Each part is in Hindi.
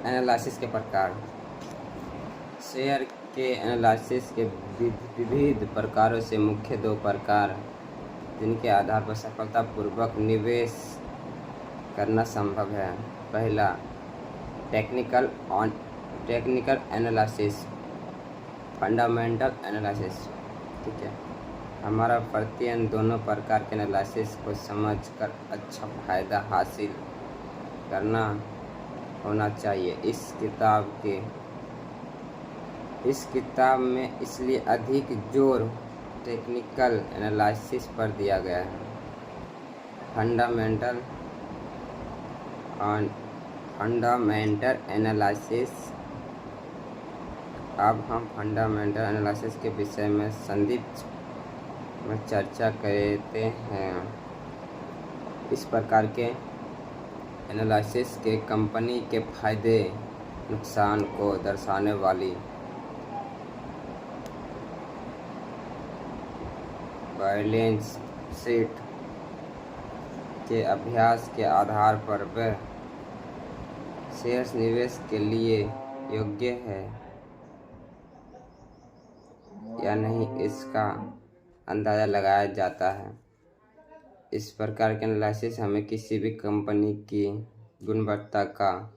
एनालिसिस के प्रकार। शेयर के एनालिसिस के विविध प्रकारों से मुख्य दो प्रकार जिनके आधार पर सफलतापूर्वक निवेश करना संभव है। पहला, टेक्निकल एनालिसिस, फंडामेंटल एनालिसिस। ठीक है, हमारा प्रत्ययन दोनों प्रकार के एनालिसिस को समझकर अच्छा फायदा हासिल करना होना चाहिए। इस किताब में इसलिए अधिक जोर टेक्निकल एनालिसिस पर दिया गया है। Fundamental analysis. अब हम फंडामेंटल एनालिसिस के विषय में संक्षिप्त में चर्चा करते हैं। इस प्रकार के एनालिसिस के कंपनी के फायदे नुकसान को दर्शाने वाली बैलेंस शीट के अभ्यास के आधार पर वह शेयर्स निवेश के लिए योग्य है या नहीं इसका अंदाज़ा लगाया जाता है। इस प्रकार के एनालिसिस हमें किसी भी कंपनी की गुणवत्ता का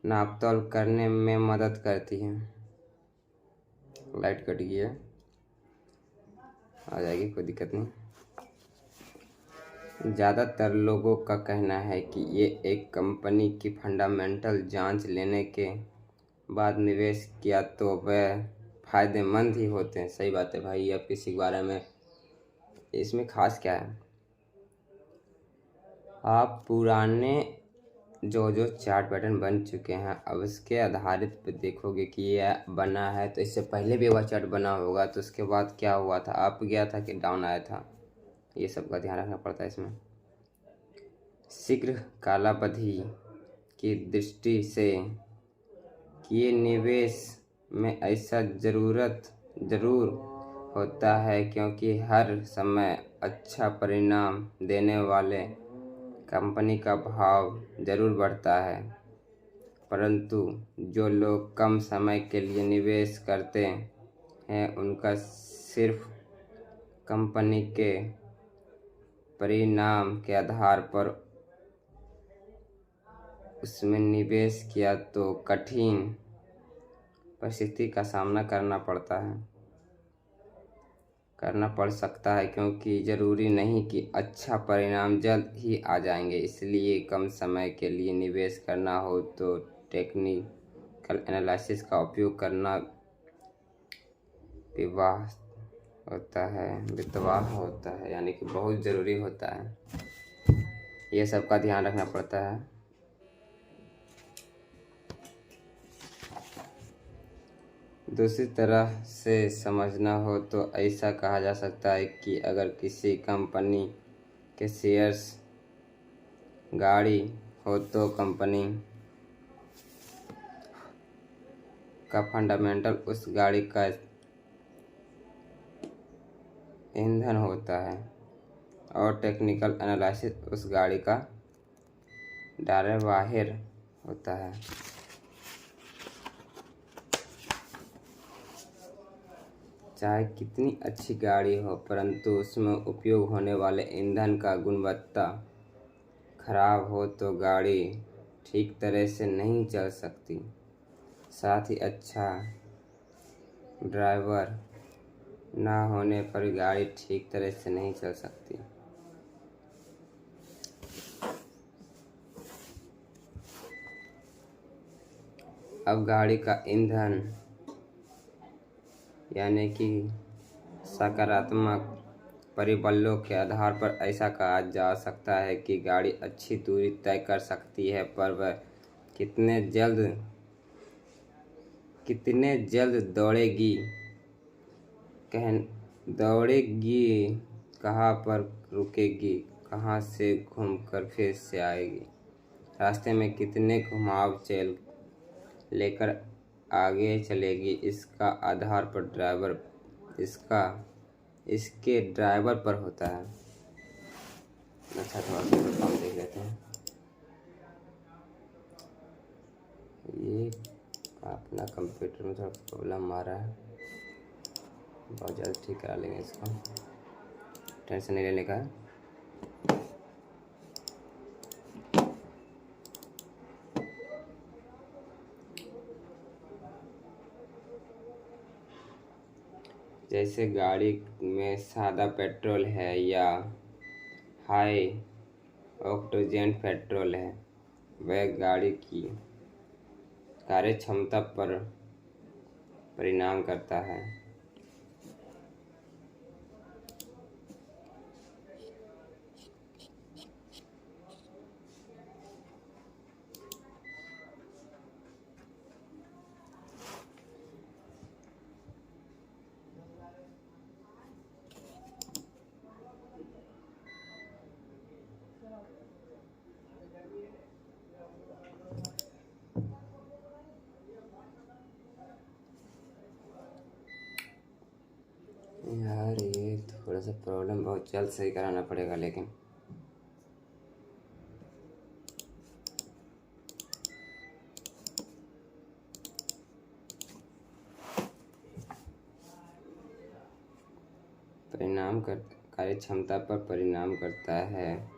नापतोल करने में मदद करती है। लाइट कट गई है, आ जाएगी, कोई दिक्कत नहीं। ज़्यादातर लोगों का कहना है कि ये एक कंपनी की फंडामेंटल जांच लेने के बाद निवेश किया तो वह फ़ायदेमंद ही होते हैं। सही बात है भाई। अब किसी के बारे में इसमें ख़ास क्या है, आप पुराने जो चार्ट पैटर्न बन चुके हैं अब उसके आधारित पे देखोगे कि ये बना है तो इससे पहले भी वह चार्ट बना होगा तो उसके बाद क्या हुआ था, अप गया था कि डाउन आया था, ये सब का ध्यान रखना पड़ता है इसमें। शीघ्र कालावधि की दृष्टि से किए निवेश में ऐसा ज़रूर होता है क्योंकि हर समय अच्छा परिणाम देने वाले कंपनी का भाव ज़रूर बढ़ता है, परंतु जो लोग कम समय के लिए निवेश करते हैं उनका सिर्फ कंपनी के परिणाम के आधार पर उसमें निवेश किया तो कठिन परिस्थिति का सामना करना पड़ सकता है क्योंकि ज़रूरी नहीं कि अच्छा परिणाम जल्द ही आ जाएंगे। इसलिए कम समय के लिए निवेश करना हो तो टेक्निकल एनालिसिस का उपयोग करना वित्तवाह होता है, यानी कि बहुत ज़रूरी होता है। ये सब का ध्यान रखना पड़ता है। दूसरी तरह से समझना हो तो ऐसा कहा जा सकता है कि अगर किसी कंपनी के शेयर्स गाड़ी हो तो कंपनी का फंडामेंटल उस गाड़ी का ईंधन होता है और टेक्निकल एनालिसिस उस गाड़ी का ड्राइवर होता है। चाहे कितनी अच्छी गाड़ी हो परंतु उसमें उपयोग होने वाले ईंधन का गुणवत्ता खराब हो तो गाड़ी ठीक तरह से नहीं चल सकती। साथ ही अच्छा ड्राइवर ना होने पर गाड़ी ठीक तरह से नहीं चल सकती। अब गाड़ी का ईंधन यानी कि सकारात्मक परिबलों के आधार पर ऐसा कहा जा सकता है कि गाड़ी अच्छी दूरी तय कर सकती है, पर वह कितने जल्द दौड़ेगी, कहाँ पर रुकेगी, कहाँ से घूमकर फिर से आएगी, रास्ते में कितने घुमाव लेकर आगे चलेगी, इसका आधार पर ड्राइवर इसके ड्राइवर पर होता है। अच्छा, थोड़ा सा काम देख लेते हैं। ये अपना कंप्यूटर में थोड़ा प्रॉब्लम आ रहा है, बहुत जल्द ठीक करा लेंगे इसको, टेंशन नहीं लेने का है। जैसे गाड़ी में सादा पेट्रोल है या हाई ऑक्टेन पेट्रोल है, वह गाड़ी की कार्य क्षमता पर परिणाम करता है। यार ये थोड़ा सा प्रॉब्लम बहुत जल्द सही कराना पड़ेगा, लेकिन कार्य क्षमता पर परिणाम करता है।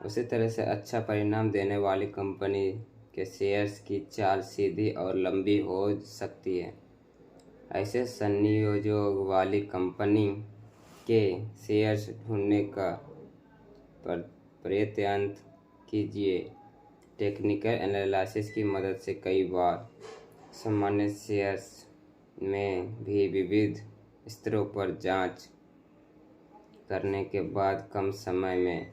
उसी तरह से अच्छा परिणाम देने वाली कंपनी के शेयर्स की चाल सीधी और लंबी हो सकती है। ऐसे संयोजों वाली कंपनी के शेयर्स ढूंढने का प्रयत्न कीजिए। टेक्निकल एनालिसिस की मदद से कई बार सामान्य शेयर्स में भी विविध स्तरों पर जांच करने के बाद कम समय में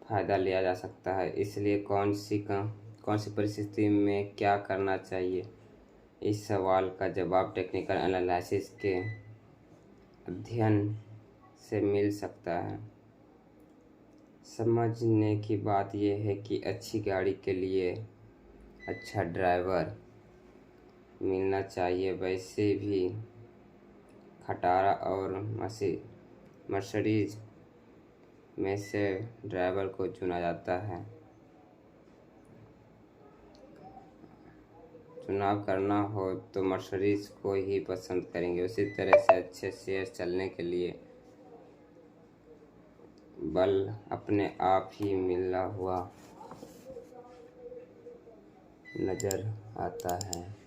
फ़ायदा लिया जा सकता है। इसलिए कौन सी परिस्थिति में क्या करना चाहिए, इस सवाल का जवाब टेक्निकल एनालिसिस के अध्ययन से मिल सकता है। समझने की बात यह है कि अच्छी गाड़ी के लिए अच्छा ड्राइवर मिलना चाहिए। वैसे भी खटारा और मर्सिडीज में से ड्राइवर को चुना जाता है। चुनाव करना हो तो मर्सिडीज को ही पसंद करेंगे। उसी तरह से अच्छे शेयर चलने के लिए बल अपने आप ही मिला हुआ नजर आता है।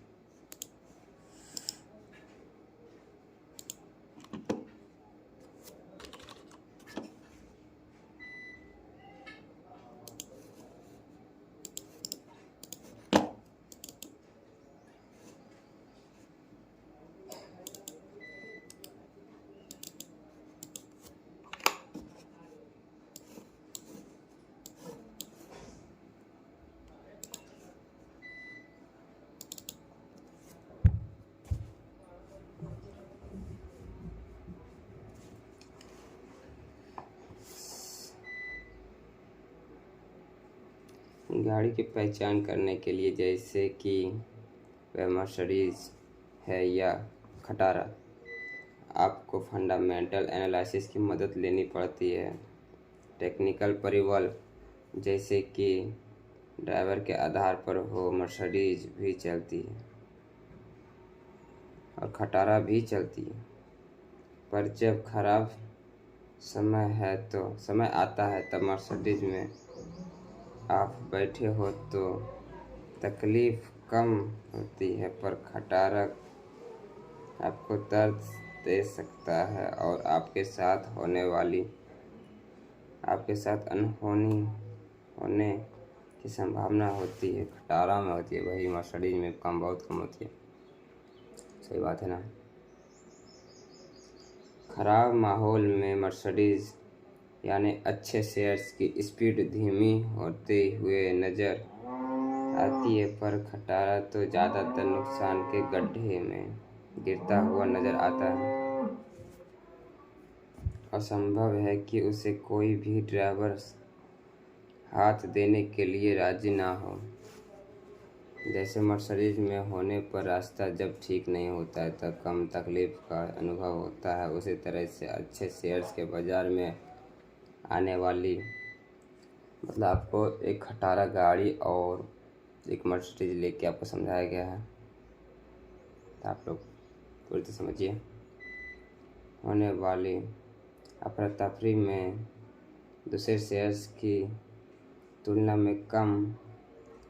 गाड़ी की पहचान करने के लिए, जैसे कि वह मर्सिडीज है या खटारा, आपको फंडामेंटल एनालिसिस की मदद लेनी पड़ती है। टेक्निकल परिबल जैसे कि ड्राइवर के आधार पर हो, मर्सिडीज भी चलती है और खटारा भी चलती है। पर जब खराब समय आता है तब मर्सिडीज में आप बैठे हो तो तकलीफ कम होती है, पर खटारा आपको दर्द दे सकता है और आपके साथ अनहोनी होने की संभावना होती है। खटारा में होती है, वही मर्सिडीज में बहुत कम होती है। सही बात है ना। खराब माहौल में मर्सिडीज यानी अच्छे शेयर्स की स्पीड धीमी होते हुए नज़र आती है, पर खटारा तो ज़्यादातर नुकसान के गड्ढे में गिरता हुआ नज़र आता है। असंभव है कि उसे कोई भी ड्राइवर हाथ देने के लिए राजी ना हो। जैसे मर्सिडीज में होने पर रास्ता जब ठीक नहीं होता है तब कम तकलीफ का अनुभव होता है, उसी तरह से अच्छे शेयर्स के बाज़ार में आने वाली आपको एक खटारा गाड़ी और एक मर्सिडीज लेके आपको समझाया गया है, तो आप लोग पूरी तरह समझिए। होने वाली अफरा तफरी में दूसरे शेयर्स की तुलना में कम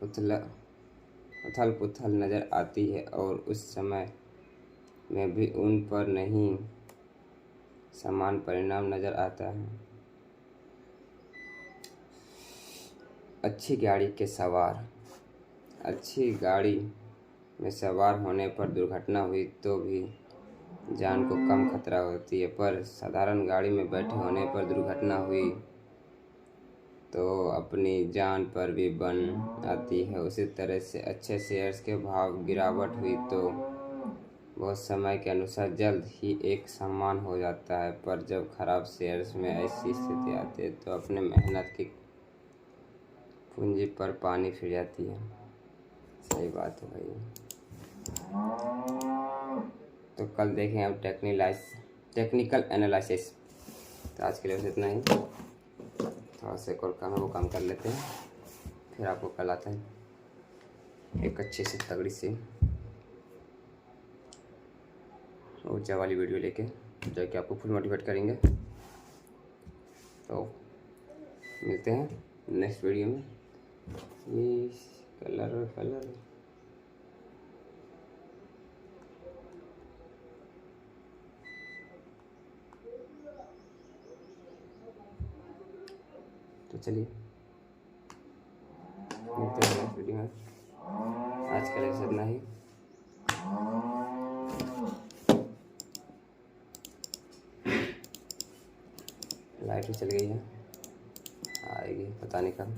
उथल पुथल नज़र आती है और उस समय में भी उन पर नहीं समान परिणाम नज़र आता है। अच्छी गाड़ी में सवार होने पर दुर्घटना हुई तो भी जान को कम खतरा होती है, पर साधारण गाड़ी में बैठे होने पर दुर्घटना हुई तो अपनी जान पर भी बन आती है। उसी तरह से अच्छे शेयर्स के भाव गिरावट हुई तो बहुत समय के अनुसार जल्द ही एक समान हो जाता है, पर जब खराब शेयर्स में ऐसी स्थिति आती है तो अपने मेहनत की पूंजी पर पानी फिर जाती है। सही बात है भाई। तो कल देखें अब टेक्निकल एनालिसिस। तो आज के लिए बस इतना ही, थोड़ा सा एक और काम है वो काम कर लेते हैं, फिर आपको कल आता है एक अच्छी सी तगड़ी सी ऊर्जा वाली वीडियो लेके, जो कि आपको फुल मोटिवेट करेंगे। तो मिलते हैं नेक्स्ट वीडियो में। ये कलर तो चलिए मिलते हैं नेक्स्ट वीडियो में। आज के लिए बस इतना ही। लाइट भी चल गई है, आएगी पता नहीं कब।